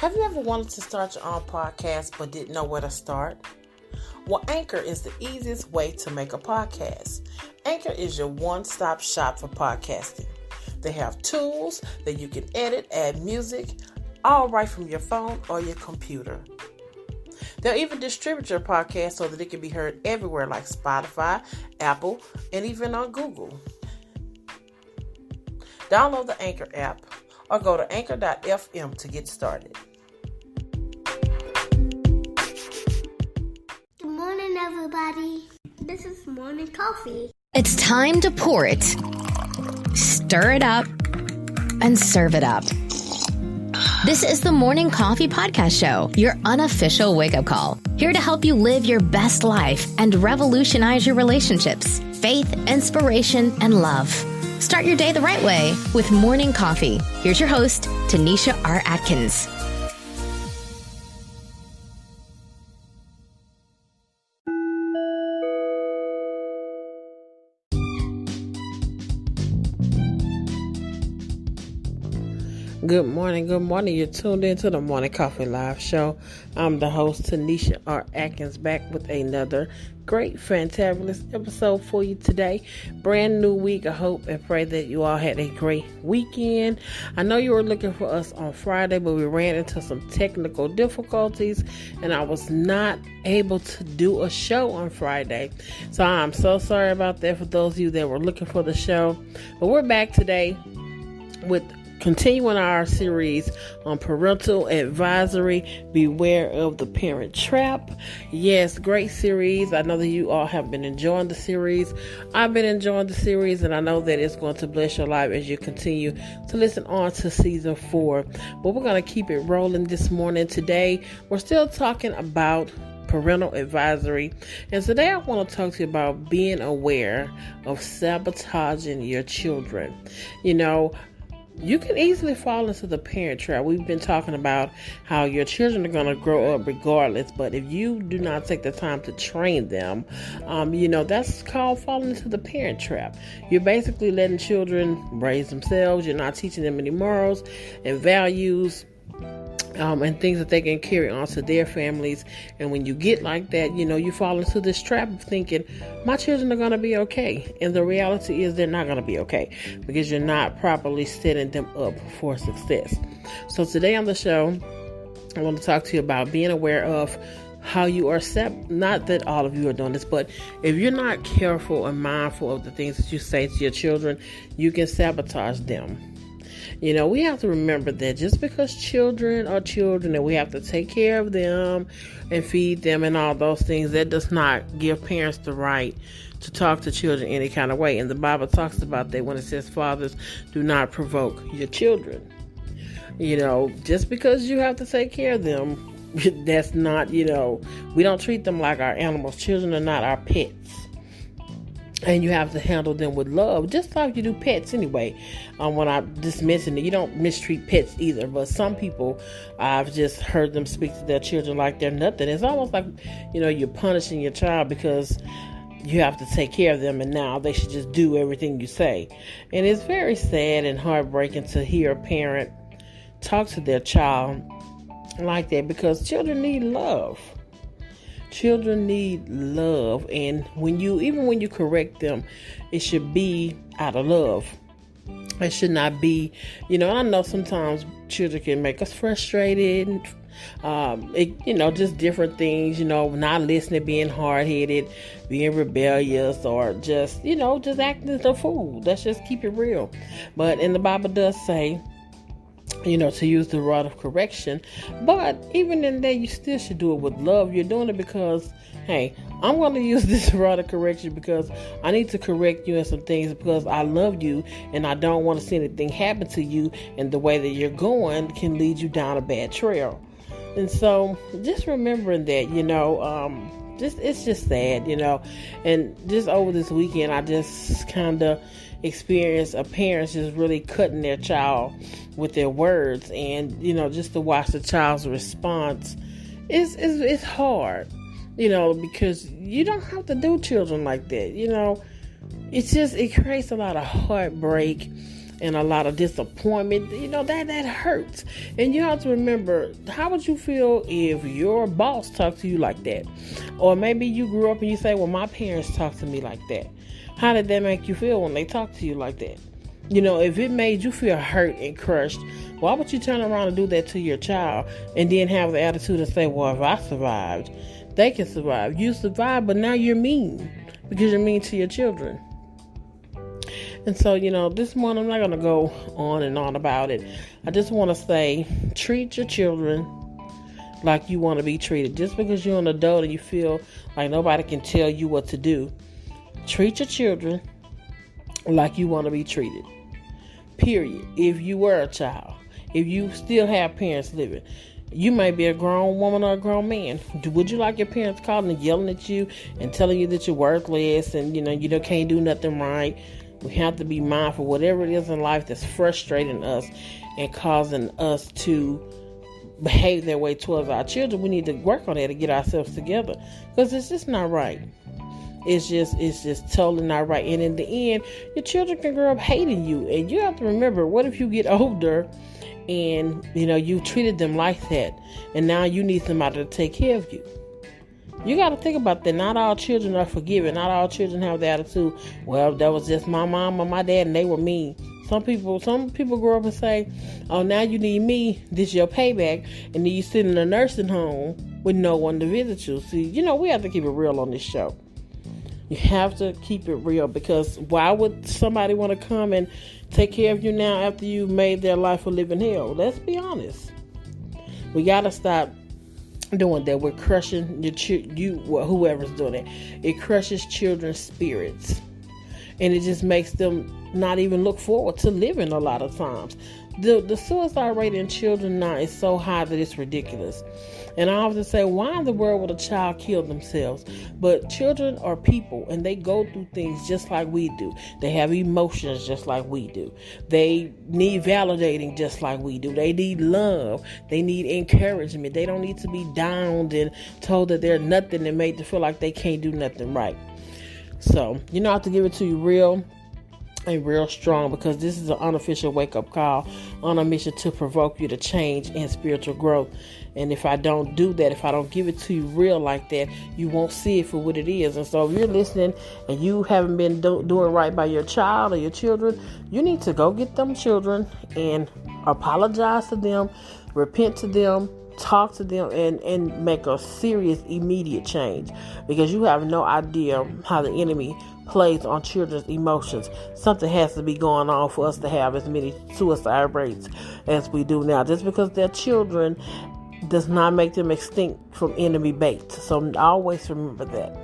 Have you ever wanted to start your own podcast but didn't know where to start? Well, Anchor is the easiest way to make a podcast. Anchor is your one-stop shop for podcasting. They have tools that you can edit, add music, all right from your phone or your computer. They'll even distribute your podcast so that it can be heard everywhere like Spotify, Apple, and even on Google. Download the Anchor app or go to anchor.fm to get started. Good morning, everybody. This is morning coffee. It's time to pour it, stir it up, and serve it up. This is the Morning Coffee Podcast Show, your unofficial wake-up call. Here to help you live your best life and revolutionize your relationships, faith, inspiration, and love. Start your day the right way with Morning Coffee. Here's your host, Tanisha R. Atkins. Good morning. You're tuned into the Morning Coffee Live Show. I'm the host, Tanisha R. Atkins, back with another great, fantabulous episode for you today. Brand new week. I hope and pray that you all had a great weekend. I know you were looking for us on Friday, but we ran into some technical difficulties, and I was not able to do a show on Friday. So I'm so sorry about that for those of you that were looking for the show. But we're back today with continuing our series on parental advisory. Beware of the parent trap. Yes, great series. I know that you all have been enjoying the series. I've been enjoying the series, and I know that it's going to bless your life as you continue to listen on to season 4. But we're going to keep it rolling this morning. Today, we're still talking about parental advisory, and today I want to talk to you about being aware of sabotaging your children. You can easily fall into the parent trap. We've been talking about how your children are going to grow up regardless, but if you do not take the time to train them, that's called falling into the parent trap. You're basically letting children raise themselves. You're not teaching them any morals and values, and things that they can carry on to their families. And when you get like that, you fall into this trap of thinking, my children are going to be okay. And the reality is they're not going to be okay because you're not properly setting them up for success. So today on the show, I want to talk to you about being aware of how you are not that all of you are doing this, but if you're not careful and mindful of the things that you say to your children, you can sabotage them. We have to remember that just because children are children and we have to take care of them and feed them and all those things, that does not give parents the right to talk to children any kind of way. And the Bible talks about that when it says, fathers, do not provoke your children. Just because you have to take care of them, that's not, we don't treat them like our animals. Children are not our pets. And you have to handle them with love, just like you do pets anyway. When I just mentioned it, you don't mistreat pets either. But some people, I've just heard them speak to their children like they're nothing. It's almost like, you're punishing your child because you have to take care of them and now they should just do everything you say. And it's very sad and heartbreaking to hear a parent talk to their child like that, because children need love. Children need love, and when you correct them, it should be out of love. It should not be, and I know sometimes children can make us frustrated, just different things, not listening, being hard-headed, being rebellious, or just acting as a fool. Let's just keep it real. But the Bible does say, to use the rod of correction. But even in that, you still should do it with love. You're doing it because, hey, I'm going to use this rod of correction because I need to correct you in some things because I love you and I don't want to see anything happen to you, and the way that you're going can lead you down a bad trail. And so just remembering that, it's just sad, and just over this weekend, I just kind of experienced a parent just really cutting their child with their words, and just to watch the child's response it's hard, because you don't have to do children like that. It creates a lot of heartbreak and a lot of disappointment, that hurts. And you have to remember, how would you feel if your boss talked to you like that? Or maybe you grew up and you say, well, my parents talked to me like that. How did that make you feel when they talked to you like that? If it made you feel hurt and crushed, why would you turn around and do that to your child and then have the attitude to say, well, if I survived, they can survive. You survived, but now you're mean because you're mean to your children. And so, this morning I'm not going to go on and on about it. I just want to say, treat your children like you want to be treated. Just because you're an adult and you feel like nobody can tell you what to do, treat your children like you want to be treated. Period. If you were a child, if you still have parents living, you may be a grown woman or a grown man. Would you like your parents calling and yelling at you and telling you that you're worthless and you can't do nothing right? We have to be mindful, whatever it is in life that's frustrating us and causing us to behave that way towards our children. We need to work on that and get ourselves together, because it's just not right. It's just totally not right. And in the end, your children can grow up hating you. And you have to remember, what if you get older and you treated them like that, and now you need somebody to take care of you? You got to think about that. Not all children are forgiving. Not all children have the attitude, well, that was just my mom or my dad and they were mean. Some people grow up and say, oh, now you need me, this is your payback, and then you sit in a nursing home with no one to visit you. See, we have to keep it real on this show. You have to keep it real, because why would somebody want to come and take care of you now after you made their life a living hell? Let's be honest. We got to stop doing that. We're crushing whoever's doing it. It crushes children's spirits, and it just makes them not even look forward to living a lot of times. The suicide rate in children now is so high that it's ridiculous. And I often say, why in the world would a child kill themselves? But children are people, and they go through things just like we do. They have emotions just like we do. They need validating just like we do. They need love. They need encouragement. They don't need to be downed and told that they're nothing and made to feel like they can't do nothing right. So, I have to give it to you real and real strong, because this is an unofficial wake-up call on a mission to provoke you to change and spiritual growth. And if I don't do that, if I don't give it to you real like that, you won't see it for what it is. And so if you're listening and you haven't been doing right by your child or your children, you need to go get them children and apologize to them, repent to them, talk to them, and make a serious immediate change, because you have no idea how the enemy plays on children's emotions. Something has to be going on for us to have as many suicide rates as we do now. Just because they're children does not make them extinct from enemy bait. So always remember that.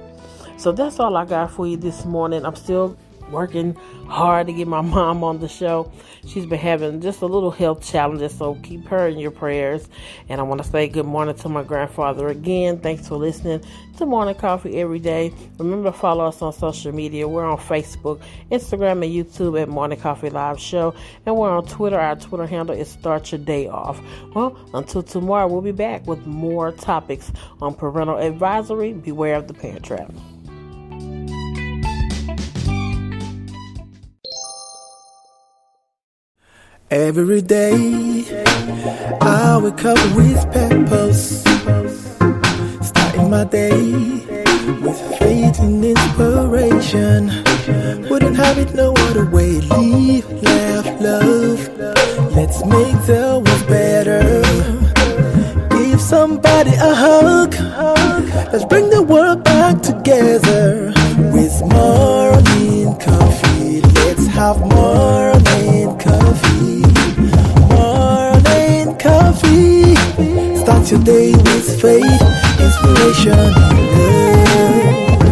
So that's all I got for you this morning. I'm still working hard to get my mom on the show. She's been having just a little health challenges, so keep her in your prayers. And I want to say good morning to my grandfather again. Thanks for listening to Morning Coffee every day. Remember to follow us on social media. We're on Facebook, Instagram, and YouTube at Morning Coffee Live Show. And we're on Twitter. Our Twitter handle is Start Your Day Off. Well, until tomorrow, we'll be back with more topics on parental advisory. Beware of the parent trap. Every day, I wake up with purpose, starting my day with faith and inspiration. Wouldn't have it no other way. Live, laugh, love. Let's make the world better. Give somebody a hug. Let's bring the world back together. With morning coffee, let's have morning coffee. Morning coffee. Start your day with faith, inspiration, and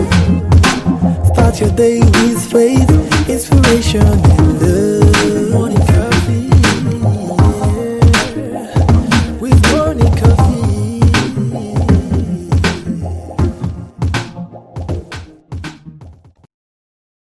love. Start your day with faith, inspiration, and